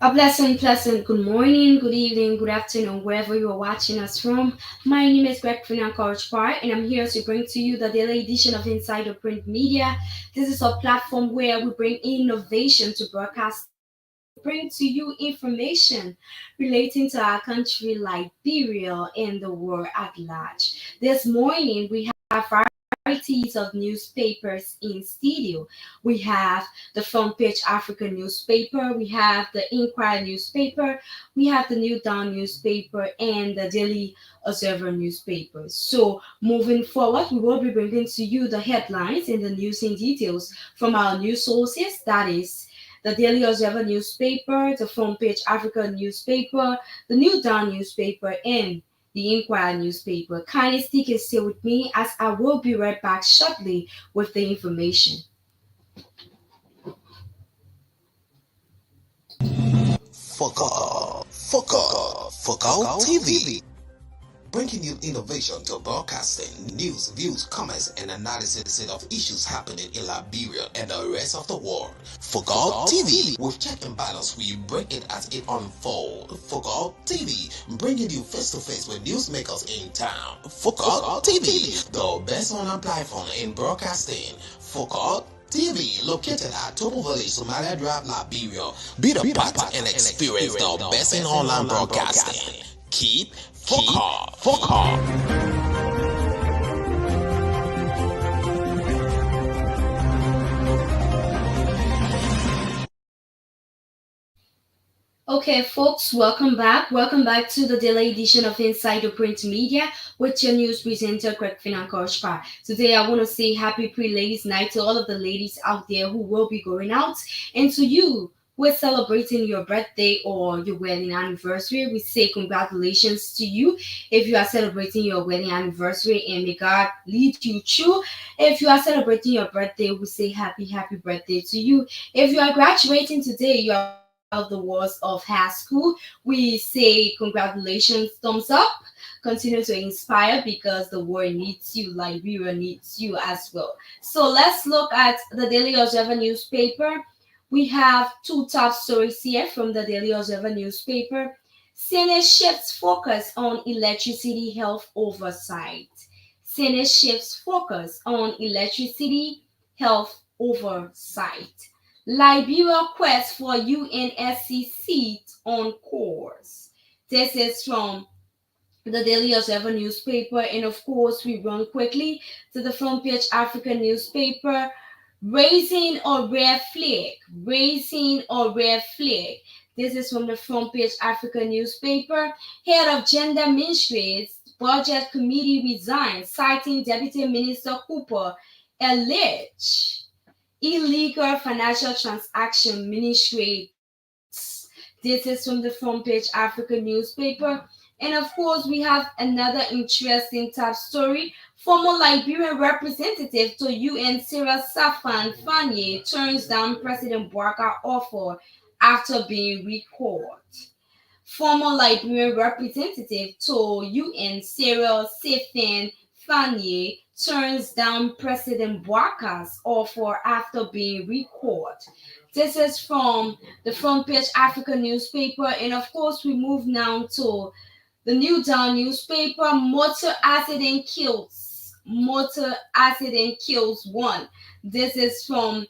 A pleasant good morning, good evening, good afternoon, wherever you are watching us from. My name is Greg Finan Park, and I'm here to bring to you the daily edition of Insider Print Media. This is a platform where we bring innovation to broadcasting and we bring to you information relating to our country, Liberia, and the world at large. This morning, we have varieties of newspapers in studio. We have the Front Page African newspaper, we have the Inquirer newspaper, we have the New Dawn newspaper, and the Daily Observer newspaper. So, moving forward, we will be bringing to you the headlines and the news in details from our news sources, that is, the Daily Observer newspaper, the Front Page African newspaper, the New Dawn newspaper, and the Inquirer newspaper. Kindly stick and stay with me as I will be right back shortly with the information. Focal TV, bringing you innovation to broadcasting, news, views, comments, and analysis of issues happening in Liberia and the rest of the world. Focal TV, with check and balance, we break it as it unfolds. Focal TV, bringing you face to face with newsmakers in town. Focal TV, the best online platform in broadcasting. Focal TV, located at Topo Village, Somalia Drive, Liberia. Be the part and experience the best in online broadcasting. Keep focal. Okay, folks, welcome back. Welcome back to the daily edition of Insider Print Media with your news presenter, Greg Finan Korshpa. Today, I want to say happy pre-ladies night to all of the ladies out there who will be going out, and to you who are celebrating your birthday or your wedding anniversary. We say congratulations to you if you are celebrating your wedding anniversary, and may God lead you through. If you are celebrating your birthday, we say happy birthday to you. If you are graduating today, you are out of the walls of high school, we say congratulations, thumbs up. Continue to inspire because the world needs you, Liberia needs you as well. So let's look at the Daily Observer newspaper. We have two top stories here from the Daily Observer newspaper. Senate shifts focus on electricity health oversight. Senate shifts focus on electricity health oversight. Liberia quest for UNSC seat on course. This is from the Daily Observer newspaper, and of course, we run quickly to the Front Page African newspaper. Raising a rare flag. Raising a rare flag. This is from the Front Page African newspaper. Head of Gender Ministries Budget Committee resigns, citing Deputy Minister Cooper alleged illegal financial transaction ministrates. This is from the Front Page African newspaper. And of course, we have another interesting top story. Former Liberian representative to UN Sarah Safan Fanye turns down President Bouacar offer after being recalled. Former Liberian representative to UN Sarah Safan Fanye turns down President Bouacar's offer after being recalled. This is from the Front Page African newspaper, and of course, we move now to the New Dawn newspaper. Motor accident kills. Motor accident kills one. This is from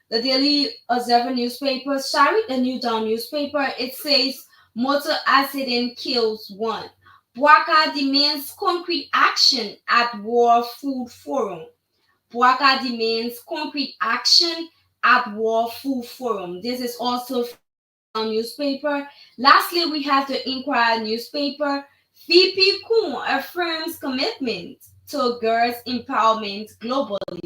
the Daily Observer newspaper. Sorry, the New Dawn newspaper. It says motor accident kills one. Bouacar demands concrete action at World Food Forum. Bouacar demands concrete action at World Food Forum. This is also from the New Dawn newspaper. Lastly, we have the Inquirer newspaper. VP Kuhn affirms commitment to girls' empowerment globally.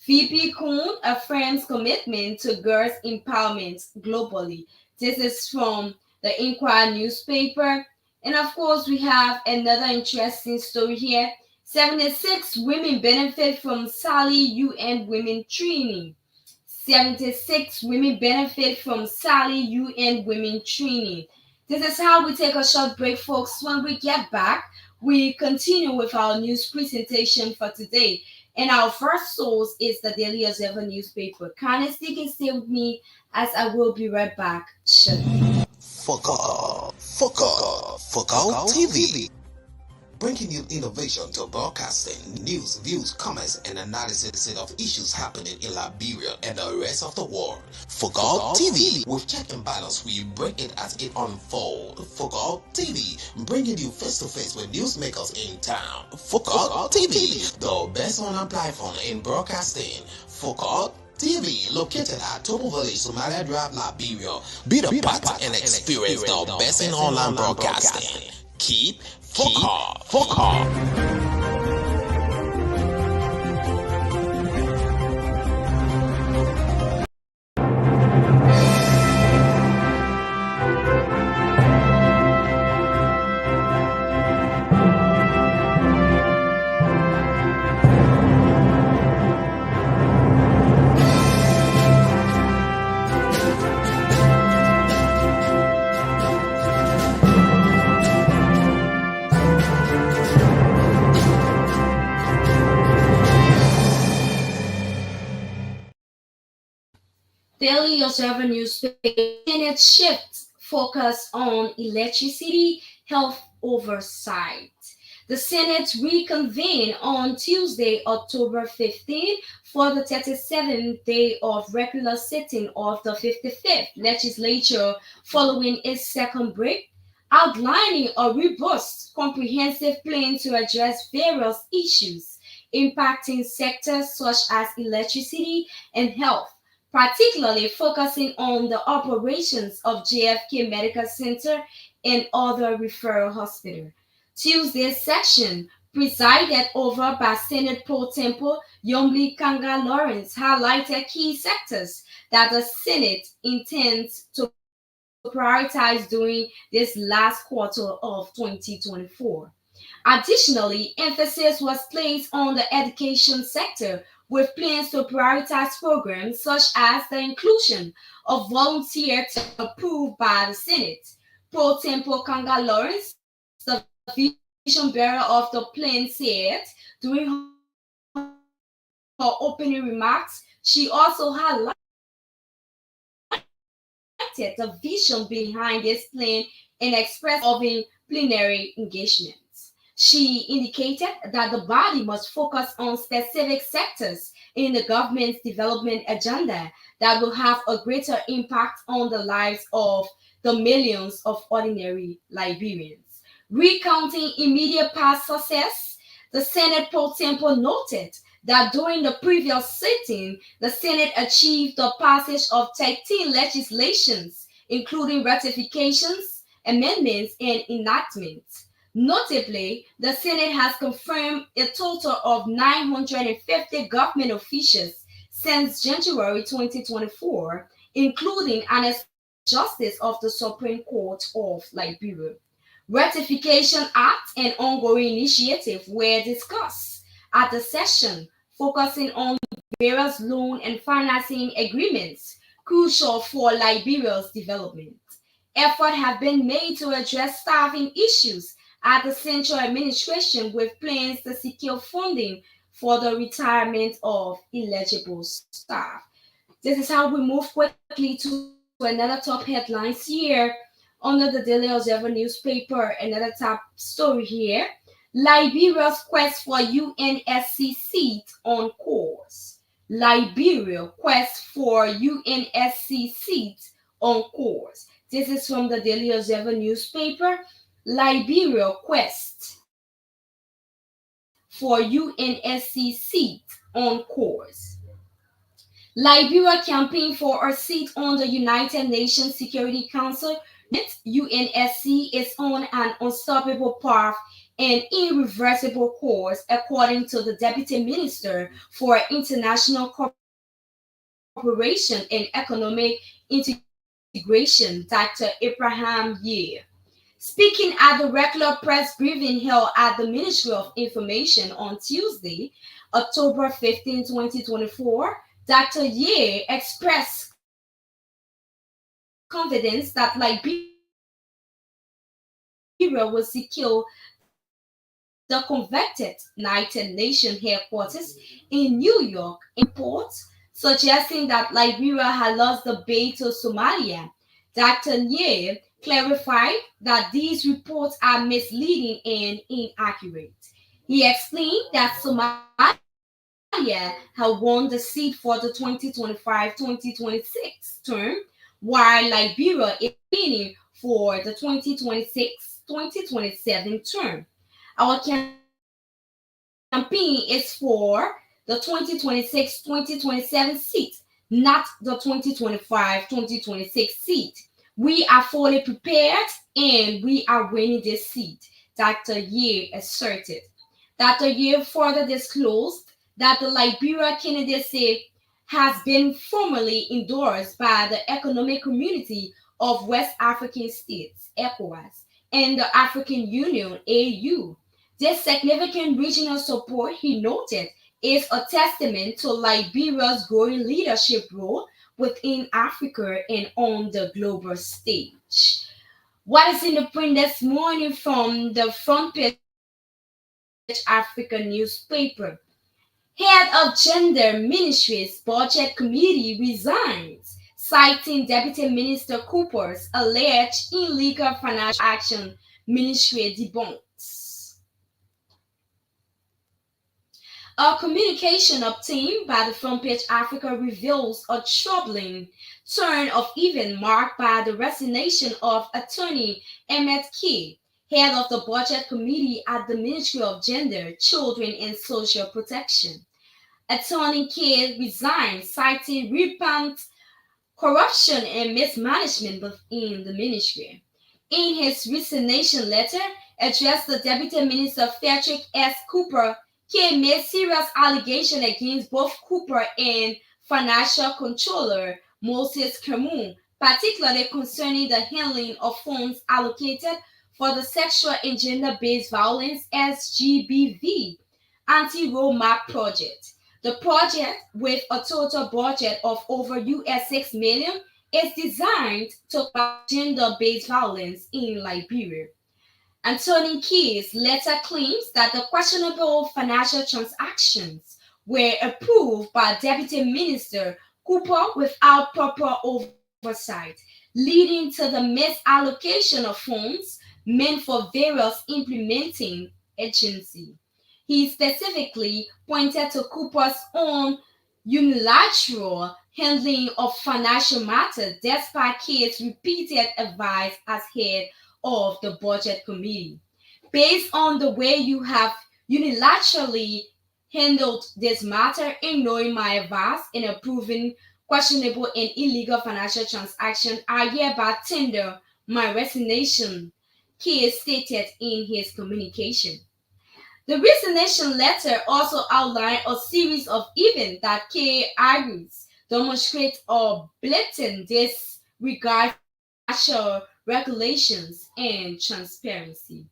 VP Kuhn affirms commitment to girls' empowerment globally. This is from the Inquirer newspaper. And of course, we have another interesting story here. 76 women benefit from Sally UN Women Training. 76 women benefit from Sally UN Women Training. This is how we take a short break, folks. When we get back, we continue with our news presentation for today. And our first source is the Daily Observer newspaper. Kindly stick and stay with me as I will be right back shortly. Focal TV. Bringing you innovation to broadcasting, news, views, comments, and analysis of issues happening in Liberia and the rest of the world. Focal TV, with check and balance, we bring it as it unfolds. Focal TV, bringing you face to face with newsmakers in town. Focal TV, the best online platform in broadcasting. Focal TV, located at Topo Village, Somalia Drive, Liberia. Be the part and experience the best in online broadcasting. Keep Focal. Daily Observer newspaper Senate shifts focus on electricity health oversight. The Senate reconvened on Tuesday, October 15, for the 37th day of regular sitting of the 55th legislature following its second break, outlining a robust, comprehensive plan to address various issues impacting sectors such as electricity and health, particularly focusing on the operations of JFK Medical Center and other referral hospitals. Tuesday's session, presided over by Senate Pro Tempore Yomli Kanga Lawrence, highlighted key sectors that the Senate intends to prioritize during this last quarter of 2024. Additionally, emphasis was placed on the education sector with plans to prioritize programs such as the inclusion of volunteers approved by the Senate. Pro Tempore Kanga Lawrence, the vision bearer of the plan, said during her opening remarks, she also highlighted the vision behind this plan and expressed involving plenary engagements. She indicated that the body must focus on specific sectors in the government's development agenda that will have a greater impact on the lives of the millions of ordinary Liberians. Recounting immediate past success, the Senate pro tempore noted that during the previous sitting, the Senate achieved the passage of 13 legislations, including ratifications, amendments, and enactments. Notably, the Senate has confirmed a total of 950 government officials since January 2024, including an justice of the Supreme Court of Liberia. Ratification Act and ongoing initiatives were discussed at the session, focusing on various loan and financing agreements crucial for Liberia's development. Efforts have been made to address staffing issues at the central administration with plans to secure funding for the retirement of eligible staff. This is how we move quickly to another top headlines here under the Daily Observer newspaper. Another top story here. Liberia's quest for UNSC seat on course. Liberia quest for UNSC seat on course. This is from the Daily Observer newspaper. Liberia quest for UNSC seat on course. Liberia campaign for a seat on the United Nations Security Council UNSC is on an unstoppable path and irreversible course, according to the Deputy Minister for International Cooperation and Economic Integration, Dr. Abraham Year. Speaking at the regular press briefing held at the Ministry of Information on Tuesday, October 15, 2024, Dr. Ye expressed confidence that Liberia will secure the the convicted United Nations headquarters in New York in reports suggesting that Liberia had lost the bait to Somalia. Dr. Nye clarified that these reports are misleading and inaccurate. He explained that Somalia had won the seat for the 2025-2026 term, while Liberia is campaigning for the 2026-2027 term. Our campaign is for the 2026-2027 seat, not the 2025-2026 seat. We are fully prepared and we are winning this seat, Dr. Ye asserted. Dr. Ye further disclosed that the Liberia candidacy has been formally endorsed by the Economic Community of West African States, ECOWAS, and the African Union, AU. This significant regional support, he noted, is a testament to Liberia's growing leadership role within Africa and on the global stage. What is in the print this morning from the front page Africa newspaper? Head of Gender Ministries Budget Committee resigns, citing Deputy Minister Cooper's alleged illegal financial action. Ministry debunks. A communication obtained by the Front Page Africa reveals a troubling turn of events marked by the resignation of Attorney Emmett Key, head of the Budget Committee at the Ministry of Gender, Children and Social Protection. Attorney Key resigned, citing rampant corruption and mismanagement within the ministry. In his resignation letter addressed to Deputy Minister Frederick S. Cooper, Key made serious allegations against both Cooper and Financial Controller Moses Kermoon, particularly concerning the handling of funds allocated for the Sexual and Gender-Based Violence (SGBV) anti-Roma project. The project, with a total budget of over US 6 million, is designed to combat gender-based violence in Liberia. Anthony Key's letter claims that the questionable financial transactions were approved by Deputy Minister Cooper without proper oversight, leading to the misallocation of funds meant for various implementing agencies. He specifically pointed to Cooper's own unilateral handling of financial matters despite Key's repeated advice as head of the Budget Committee. Based on the way you have unilaterally handled this matter, ignoring my advice and approving questionable and illegal financial transactions, I hereby tender my resignation, Key stated in his communication. The resignation letter also outlined a series of events that Key argues demonstrate a blatant disregard for financial regulations and transparency.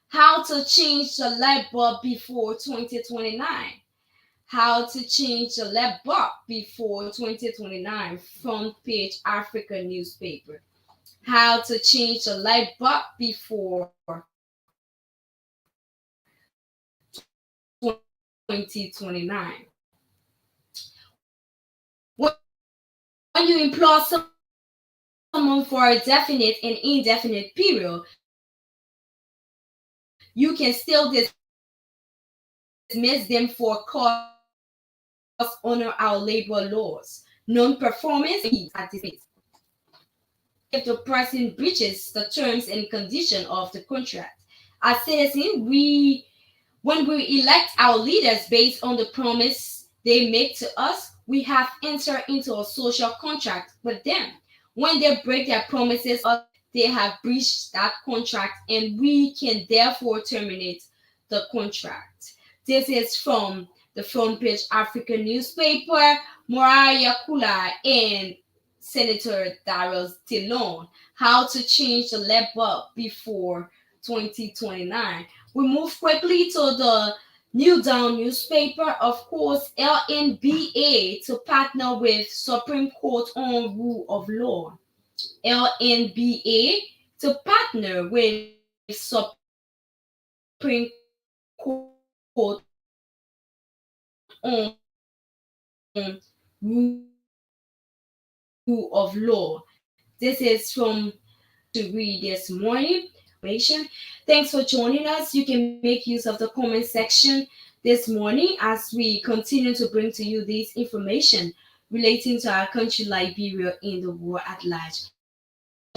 How to change the light bulb before 2029. How to change the light bulb before 2029. Front page Africa newspaper. How to change the light bulb before 2029. When you employ someone for a definite and indefinite period, you can still dismiss them for cause under our labor laws. Non-performance at this rate. If the person breaches the terms and conditions of the contract. As citizens, when we elect our leaders based on the promise they make to us, we have entered into a social contract with them. When they break their promises, they have breached that contract, and we can therefore terminate the contract. This is from the Front Page African newspaper, Mariah Kula and Senator Darrell Dillon. How to change the light bulb before 2029. We move quickly to the New Dawn newspaper. Of course, LNBA to partner with Supreme Court on rule of law. LNBA to partner with Supreme Court on rule of law. This is from to read this morning. Thanks for joining us. You can make use of the comment section this morning as we continue to bring to you this information relating to our country, Liberia, and the war at large.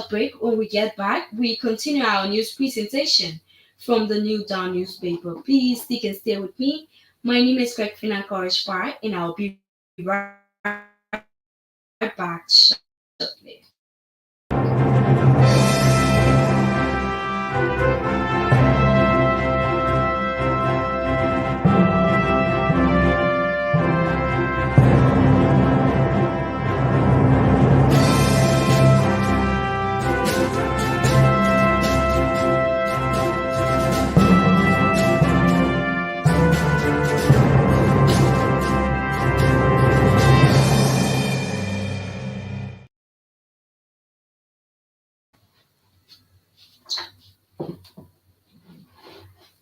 Break. When we get back, we continue our news presentation from the New Dawn newspaper. Please stick and stay with me. My name is Greg Financourage Bar, and I'll be right back shortly.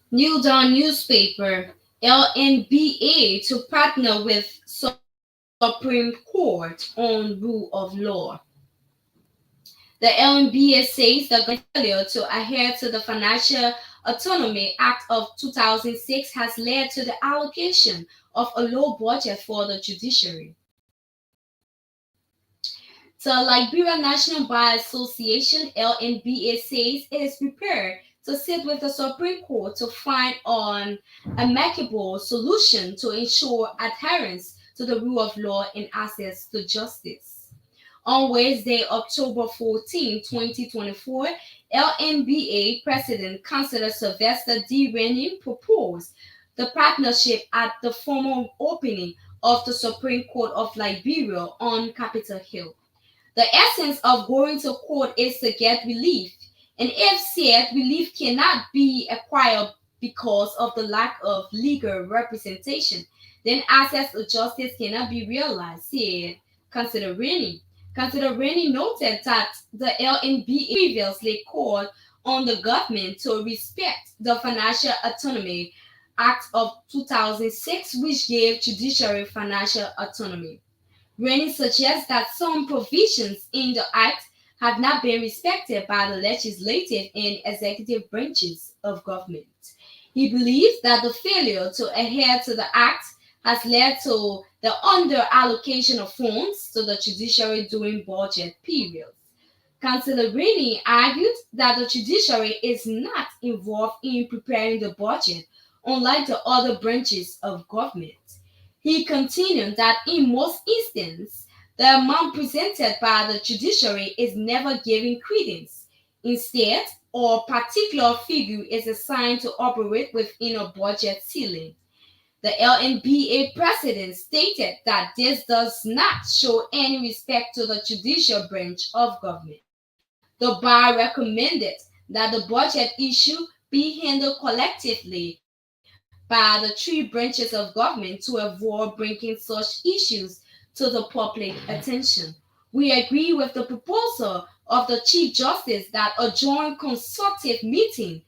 New Dawn newspaper, LNBA to partner with Supreme Court on rule of law. The LNBA says the failure to adhere to the Financial Autonomy Act of 2006 has led to the allocation of a low budget for the judiciary. The Liberia National Bar Association, LNBA, says it is prepared to sit with the Supreme Court to find an amicable solution to ensure adherence to the rule of law and access to justice. On Wednesday, October 14, 2024, LNBA President Councillor Sylvester D. Rennie proposed the partnership at the formal opening of the Supreme Court of Liberia on Capitol Hill. The essence of going to court is to get relief, and if said relief cannot be acquired because of the lack of legal representation, then access to justice cannot be realized, said Councillor Rennie. Councillor Rennie noted that the LNBA previously called on the government to respect the Financial Autonomy Act of 2006, which gave judiciary financial autonomy. Rennie suggests that some provisions in the Act have not been respected by the legislative and executive branches of government. He believes that the failure to adhere to the Act has led to the under-allocation of funds to the judiciary during budget periods. Councillor Rennie argued that the judiciary is not involved in preparing the budget, unlike the other branches of government. He continued that in most instances, the amount presented by the judiciary is never given credence. Instead, a particular figure is assigned to operate within a budget ceiling. The LNBA president stated that this does not show any respect to the judicial branch of government. The bar recommended that the budget issue be handled collectively by the three branches of government to avoid bringing such issues to the public attention. We agree with the proposal of the Chief Justice that a joint consultative meeting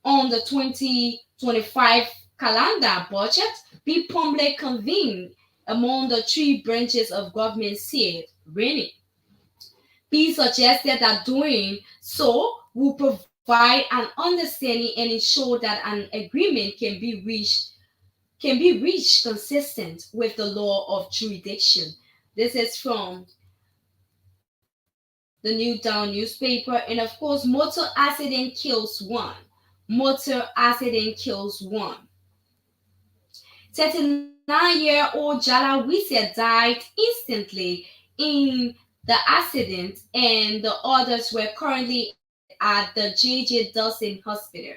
on the 2025 calendar budget be promptly convened among the three branches of government, said Rennie. He suggested that doing so will provide an understanding and ensure that an agreement can be reached consistent with the law of jurisdiction. This is from the New Dawn newspaper. And of course, motor accident kills one. Motor accident kills one. 39-year-old Jala Wisia died instantly in the accident, and the others were currently at the J.J. Dawson Hospital.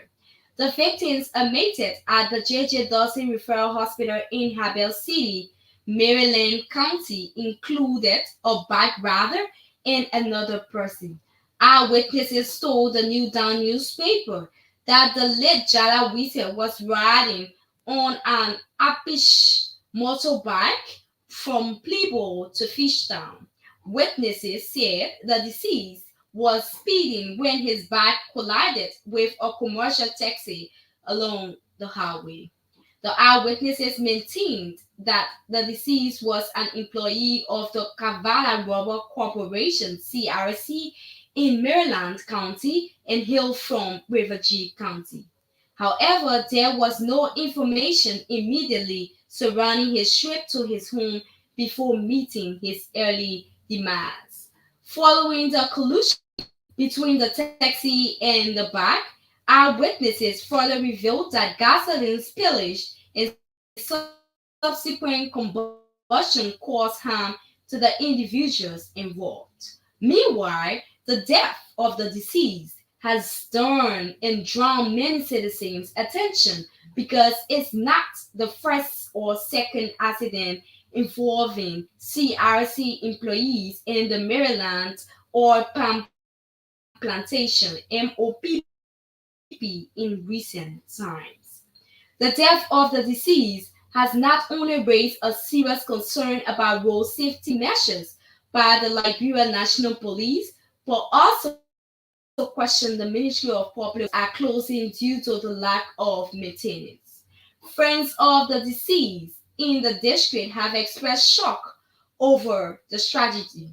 The victims admitted at the J.J. Dawson Referral Hospital in Havel City, Maryland County, included a bike rider and another person. Eyewitnesses told the New Dawn newspaper that the late Jala Wisia was riding on an Apish motorbike from Plebo to Fishtown. Witnesses said the deceased was speeding when his bike collided with a commercial taxi along the highway. The eyewitnesses maintained that the deceased was an employee of the Cavala Rubber Corporation (CRC) in Maryland County and hailed from Riverview County. However, there was no information immediately surrounding his trip to his home before meeting his early demise. Following the collision between the taxi and the bike, eyewitnesses further revealed that gasoline spillage and subsequent combustion caused harm to the individuals involved. Meanwhile, the death of the deceased has stirred and drawn many citizens' attention because it's not the first or second accident involving CRC employees in the Maryland or Palm Plantation (MOPP) in recent times. The death of the deceased has not only raised a serious concern about road safety measures by the Liberia National Police, but also questioned the Ministry of Public Works are closing due to the lack of maintenance. Friends of the deceased in the district have expressed shock over the tragedy,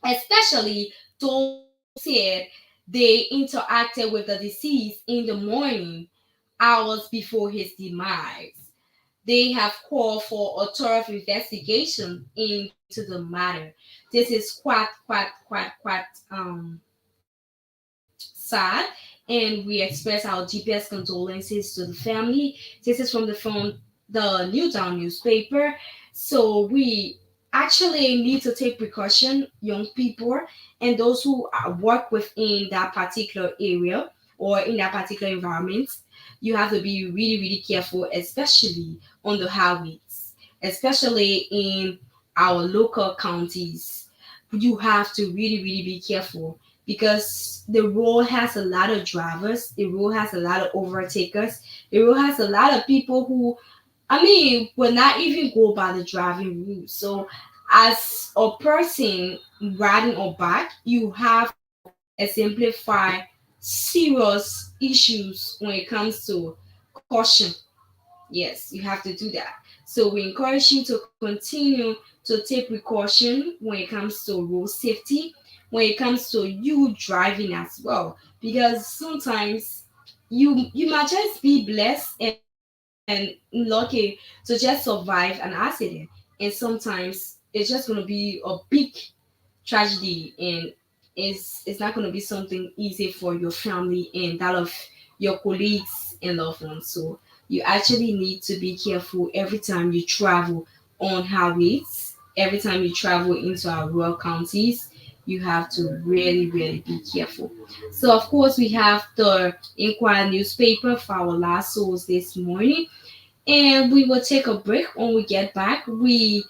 especially those who said they interacted with the deceased in the morning hours before his demise. They have called for a thorough investigation into the matter. This is quite sad, and we express our deepest condolences to the family. This is from the New Dawn newspaper. So we actually need to take precaution, young people, and those who work within that particular area or in that particular environment. You have to be really, really careful, especially on the highways, especially in our local counties. You have to really, really be careful because the road has a lot of drivers, the road has a lot of overtakers, the road has a lot of people who, will not even go by the driving rules. So, as a person riding a bike, you have exemplify serious issues when it comes to caution. Yes, you have to do that. So we encourage you to continue to take precaution when it comes to road safety, when it comes to you driving as well, because sometimes you might just be blessed and lucky to just survive an accident, and sometimes it's just going to be a big tragedy, and it's not going to be something easy for your family and that of your colleagues and loved ones. So you actually need to be careful every time you travel on highways, every time you travel into our rural counties. You have to really, really be careful. So, of course, we have the Inquirer newspaper for our last souls this morning, and we will take a break. When we get back, we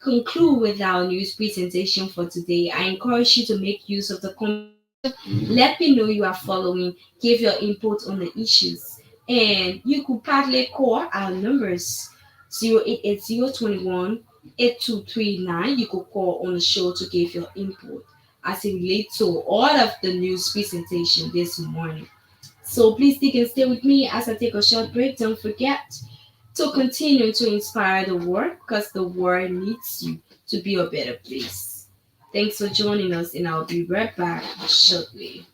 conclude with our news presentation for today. I encourage you to make use of the comment section. Let me know you are following, give your input on the issues, and you could partly call our numbers 088 8239. You could call on the show to give your input as it relates to all of the news presentation this morning. So please stick and stay with me as I take a short break. Don't forget to continue to inspire the world because the world needs you to be a better place. Thanks for joining us, and I'll be right back shortly.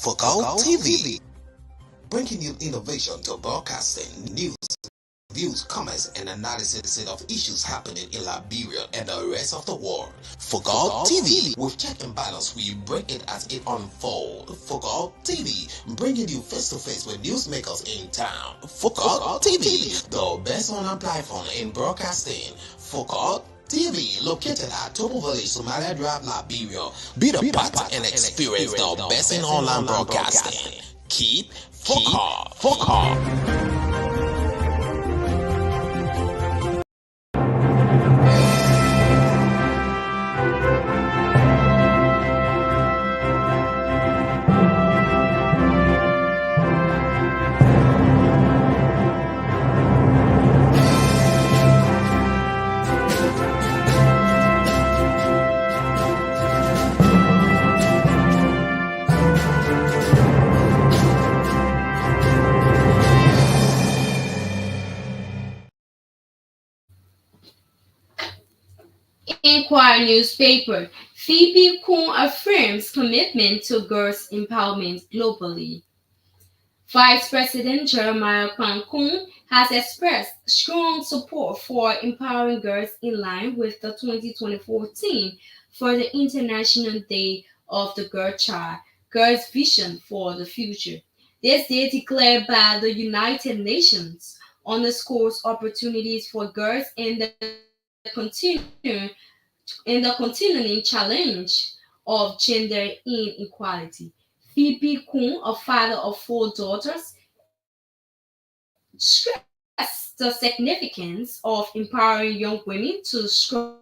Focal TV, bringing you innovation to broadcasting, news, views, comments, and analysis of issues happening in Liberia and the rest of the world. Focal TV, with check and balance, we break it as it unfolds. Focal TV, bringing you face to face with newsmakers in town. Focal TV, the best online platform in broadcasting. Focal TV, located at Topo Village, Somalia Drive, Liberia. Be the part and experience the best in online broadcasting. Keep focused. Inquirer newspaper. Phoebe Kuhn affirms commitment to girls' empowerment globally. Vice President Jeremiah Kuhn has expressed strong support for empowering girls in line with the 2024 theme for the International Day of the Girl Child, Girls' Vision for the Future. This day declared by the United Nations underscores opportunities for girls in the continuing challenge of gender inequality. Phoebe Kuhn, a father of 4 daughters, stressed the significance of empowering young women to strive,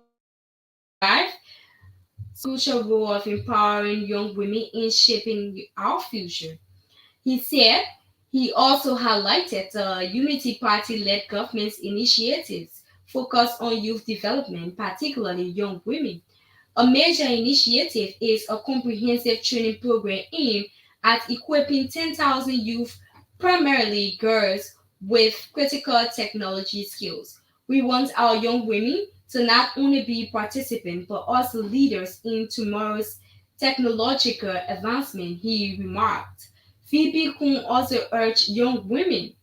crucial role of empowering young women in shaping our future. He said he also highlighted the Unity Party led government's initiatives focused on youth development, particularly young women. A major initiative is a comprehensive training program aimed at equipping 10,000 youth, primarily girls, with critical technology skills. We want our young women to not only be participants but also leaders in tomorrow's technological advancement, he remarked. Phoebe Kuhn also urged young women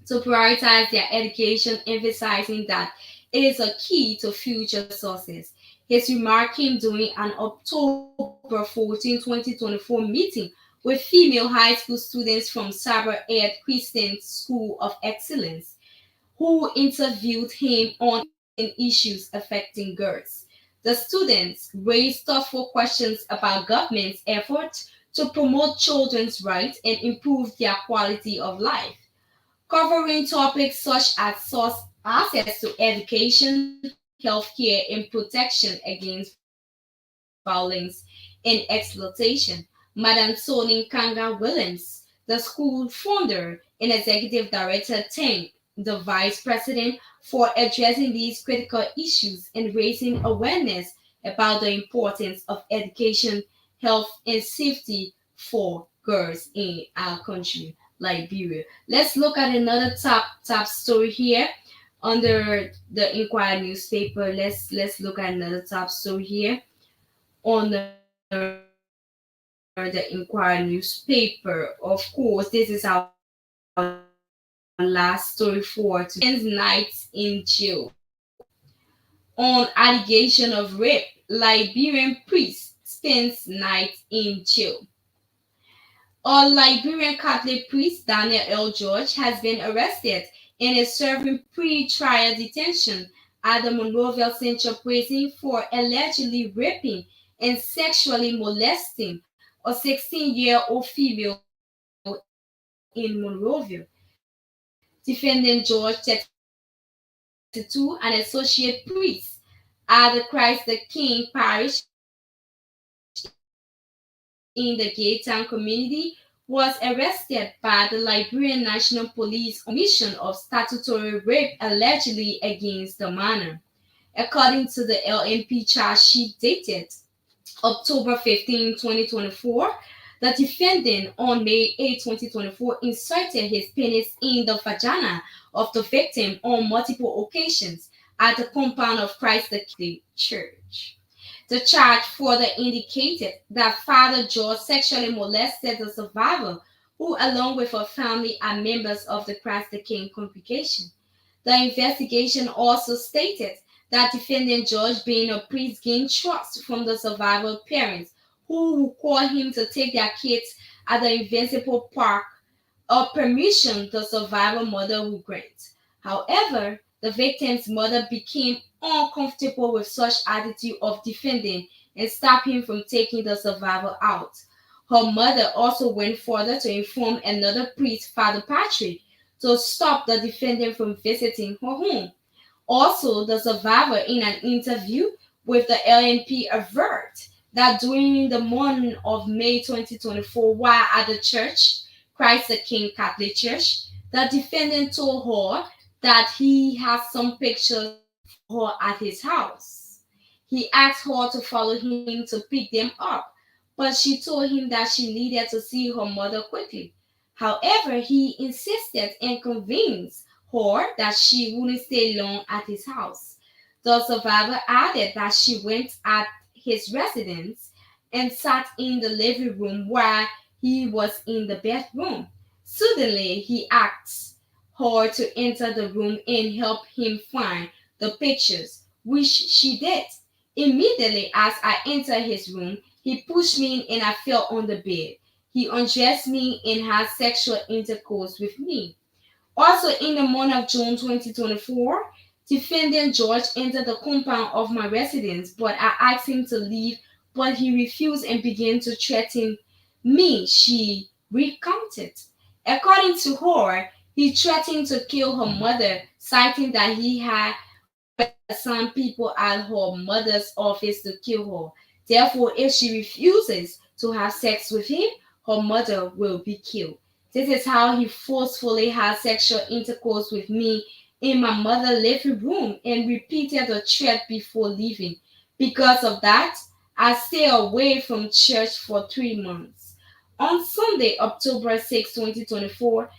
to prioritize their education, emphasizing that it is a key to future success. His remark came during an October 14, 2024 meeting with female high school students from Sabre Ed Christian School of Excellence, who interviewed him on issues affecting girls. The students raised thoughtful questions about government's efforts to promote children's rights and improve their quality of life, covering topics such as access to education, healthcare, and protection against violence and exploitation. Madam Sonin Kanga Williams, the school founder and executive director, thanked the vice president for addressing these critical issues and raising awareness about the importance of education, health, and safety for girls in our country, Liberia. Let's look at another top story here under the Inquirer newspaper. Let's look at another top story here on the Inquirer newspaper. Of course, this is our last story for today. Spends nights in jail on allegation of rape. Liberian priest spends nights in jail. A Liberian Catholic priest, Daniel L. George, has been arrested and is serving pre-trial detention at the Monrovia Central Prison for allegedly raping and sexually molesting a 16-year-old female in Monrovia. Defendant George, 32, an associate priest at the Christ the King Parish in the Gaytown community, was arrested by the Liberian National Police on suspicion of statutory rape allegedly against the minor, according to the LNP charge sheet dated October 15, 2024. The defendant, on May 8, 2024, inserted his penis in the vagina of the victim on multiple occasions at the compound of Christ the King Catholic Church. The charge further indicated that Father George sexually molested the survivor, who, along with her family, are members of the Christ the King congregation. The investigation also stated that defendant George, being a priest, gained trust from the survivor parents, who would call him to take their kids at the Invincible Park, a permission the survivor mother would grant. However, the victim's mother became uncomfortable with such attitude of defending and stopped him from taking the survivor out. Her mother also went further to inform another priest, Father Patrick, to stop the defendant from visiting her home. Also, the survivor, in an interview with the LNP, averred that during the morning of May 2024, while at the church, Christ the King Catholic Church, the defendant told her that he has some pictures for her at his house. He asked her to follow him to pick them up, but she told him that she needed to see her mother quickly. However, he insisted and convinced her that she wouldn't stay long at his house. The survivor added that she went at his residence and sat in the living room while he was in the bedroom. Suddenly, he asked her to enter the room and help him find the pictures, which she did. Immediately as I entered his room, he pushed me in and I fell on the bed. He undressed me and had sexual intercourse with me. Also, in the month of June 2024, defendant George entered the compound of my residence, but I asked him to leave, but he refused and began to threaten me, she recounted. According to her, he threatened to kill her mother, citing that he had assigned people at her mother's office to kill her. Therefore, if she refuses to have sex with him, her mother will be killed. This is how he forcefully had sexual intercourse with me in my mother's living room and repeated the threat before leaving. Because of that, I stayed away from church for 3 months. On Sunday, October 6, 2024,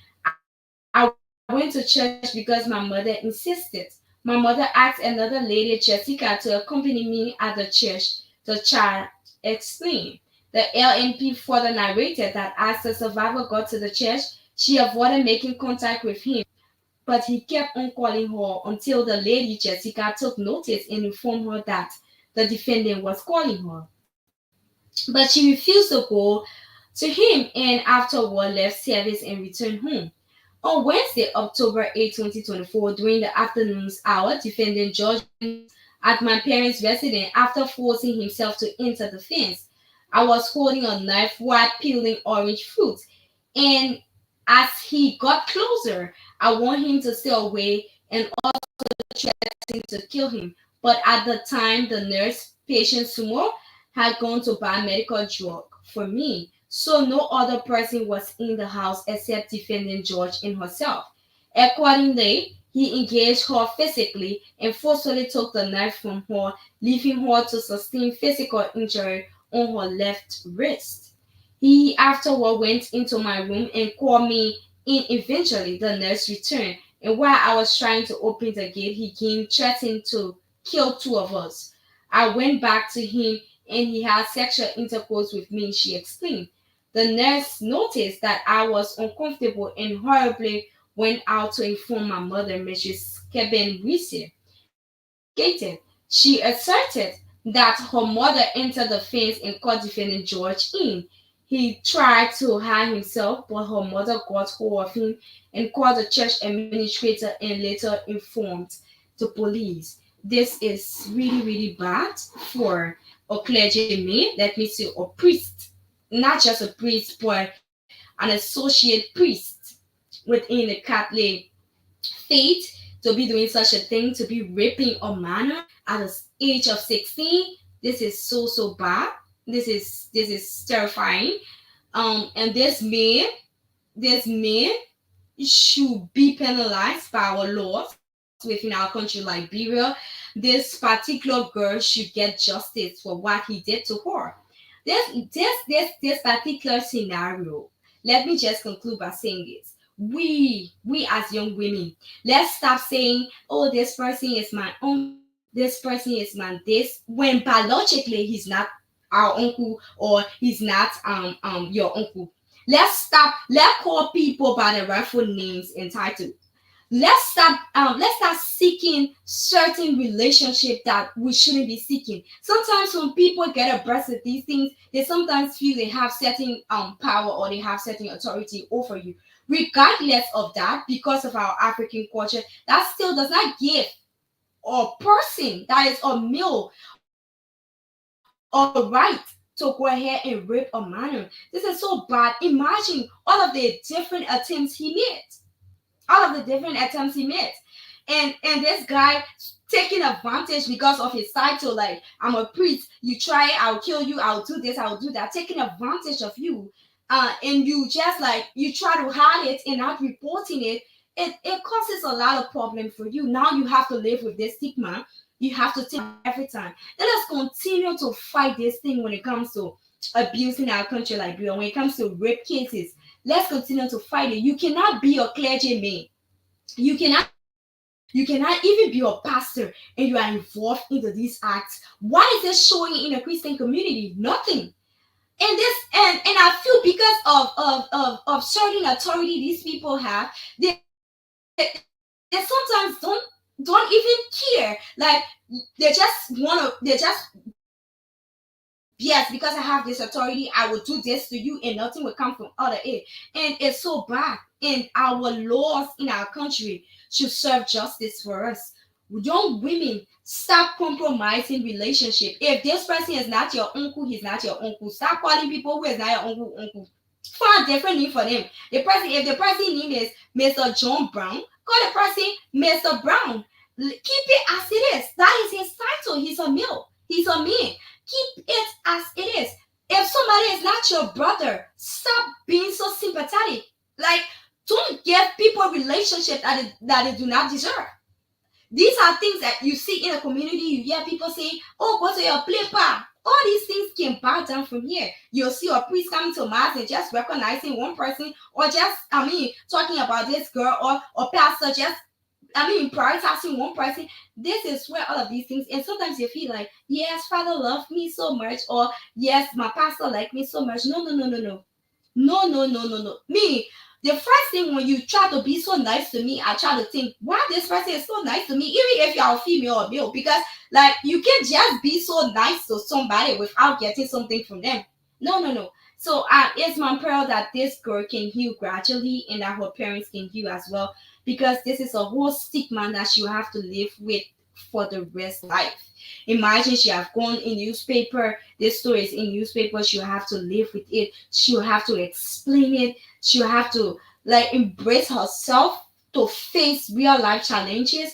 I went to church because my mother insisted. My mother asked another lady, Jessica, to accompany me at the church. The child explained. The LNP further narrated that as the survivor got to the church, she avoided making contact with him, but he kept on calling her until the lady Jessica took notice and informed her that the defendant was calling her. But she refused to go to him and afterward left service and returned home. On Wednesday, October 8, 2024, during the afternoon's hour, defendant George at my parents' residence after forcing himself to enter the fence. I was holding a knife while peeling orange fruit, and as he got closer, I warned him to stay away and also threatened to kill him. But at the time, the nurse, patient Sumo, had gone to buy medical drug for me, so no other person was in the house except defendant George and herself. Accordingly, he engaged her physically and forcefully took the knife from her, leaving her to sustain physical injury on her left wrist. He afterward went into my room and called me in. Eventually, the nurse returned, and while I was trying to open the gate, he came threatening to kill two of us. I went back to him and he had sexual intercourse with me, she explained. The nurse noticed that I was uncomfortable and horribly went out to inform my mother, Mrs. Keben Wisse. Gated. She asserted that her mother entered the fence and caught defendant George in. He tried to hide himself, but her mother got hold of him and called the church administrator and later informed the police. This is really, really bad for a clergyman, let me say a priest, not just a priest, but an associate priest within the Catholic faith to be doing such a thing, to be raping a minor at the age of 16. This is so bad. This is terrifying. And this man should be penalized by our laws within our country, Liberia. This particular girl should get justice for what he did to her. This particular scenario. Let me just conclude by saying this. We as young women, let's stop saying, oh, this person is my uncle, this person is my this, when biologically he's not our uncle or he's not your uncle. Let's call people by their rightful names and titles. Let's start seeking certain relationship that we shouldn't be seeking. Sometimes when people get abreast of these things, they sometimes feel they have certain power or they have certain authority over you. regardless of that, because of our African culture, that still does not give a person that is a male a right to go ahead and rape a minor. This is so bad. Imagine all of the different attempts he made. All of the different attempts he made. And this guy taking advantage because of his title, like, I'm a priest, you try it, I'll kill you, I'll do this, I'll do that, taking advantage of you. And you just like, you try to hide it and not reporting it, it causes a lot of problem for you. Now you have to live with this stigma. You have to take every time. Let us continue to fight this thing when it comes to abusing our country like Liberia. When it comes to rape cases, let's continue to fight it. You cannot be a clergyman. You cannot even be a pastor and you are involved into these acts. What is it showing in a Christian community? Nothing. And this and I feel because of certain authority these people have, they sometimes don't even care. Like, they just, yes, because I have this authority, I will do this to you and nothing will come from other end. And it's so bad. And our laws in our country should serve justice for us. Young women, stop compromising relationship. If this person is not your uncle, he's not your uncle. Stop calling people who is not your uncle. Find a different name for them. If the person name is Mr. John Brown, call the person Mr. Brown. Keep it as it is. That is his title. He's a male. He's a man. Keep it as it is. If somebody is not your brother, stop being so sympathetic. Like, don't give people relationships that they do not deserve. These are things that you see in a community. You hear people say, oh, go to your paper. All these things can bow down from here. You'll see a priest coming to mass and just recognizing one person, or just, talking about this girl, or pastor just, prioritizing one person. This is where all of these things, and sometimes you feel like, yes, Father loved me so much, or yes, my pastor liked me so much. No. Me, the first thing when you try to be so nice to me, I try to think, why this person is so nice to me, even if you're a female or male, because like, you can't just be so nice to somebody without getting something from them. No. So it's my prayer that this girl can heal gradually and that her parents can heal as well, because this is a whole stigma that she will have to live with for the rest of life. Imagine she have gone in newspaper, this story is in newspaper, she'll have to live with it, she'll have to explain it, she'll have to like embrace herself to face real life challenges.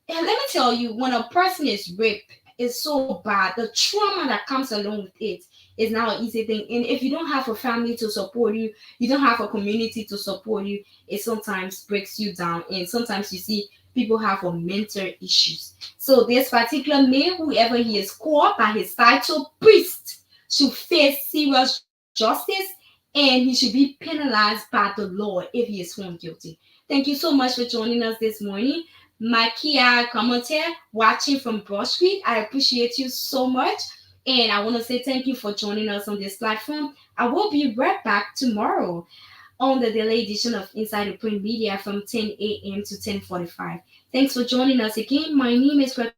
And let me tell you, when a person is raped, it's so bad. The trauma that comes along with it is not an easy thing. And if you don't have a family to support you, you don't have a community to support you, it sometimes breaks you down. And sometimes you see people have a mental issues. So this particular man, whoever he is called by his title, priest, should face serious justice, and he should be penalized by the law if he is found guilty. Thank you so much for joining us this morning. Makia Commentaire, watching from Broad Street, I appreciate you so much. And I want to say thank you for joining us on this platform. I will be right back tomorrow on the daily edition of Inside the Print Media from 10 a.m. to 10:45. Thanks for joining us again. My name is Greg.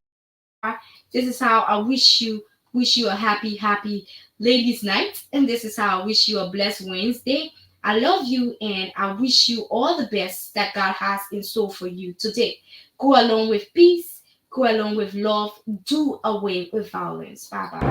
This is how I wish you a happy ladies' night. And this is how I wish you a blessed Wednesday. I love you and I wish you all the best that God has in store for you today. Go along with peace. Go along with love. Do away with violence. Bye-bye.